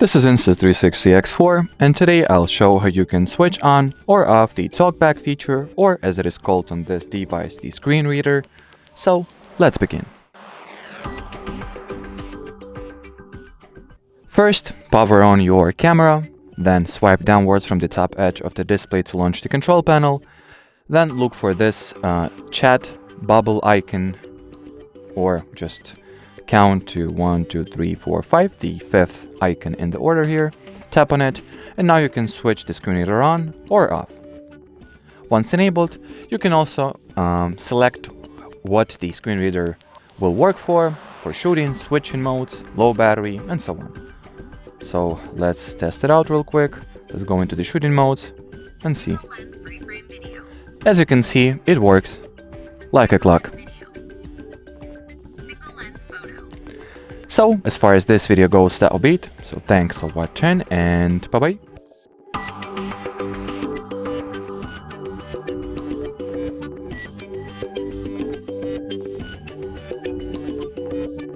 This is Insta360 X4, and today I'll show how you can switch on or off the TalkBack feature, or as it is called on this device, the screen reader. So let's begin. First, power on your camera, then swipe downwards from the top edge of the display to launch the control panel. Then look for this chat bubble icon, or just count to 1, 2, 3, 4, 5, the fifth icon in the order here. Tap on it, and now you can switch the screen reader on or off. Once enabled, you can also select what the screen reader will work for shooting, switching modes, low battery, and so on. So let's test it out real quick. Let's go into the shooting modes and see. As you can see, it works like a clock. So, as far as this video goes, that'll be it. So thanks for watching, and bye-bye.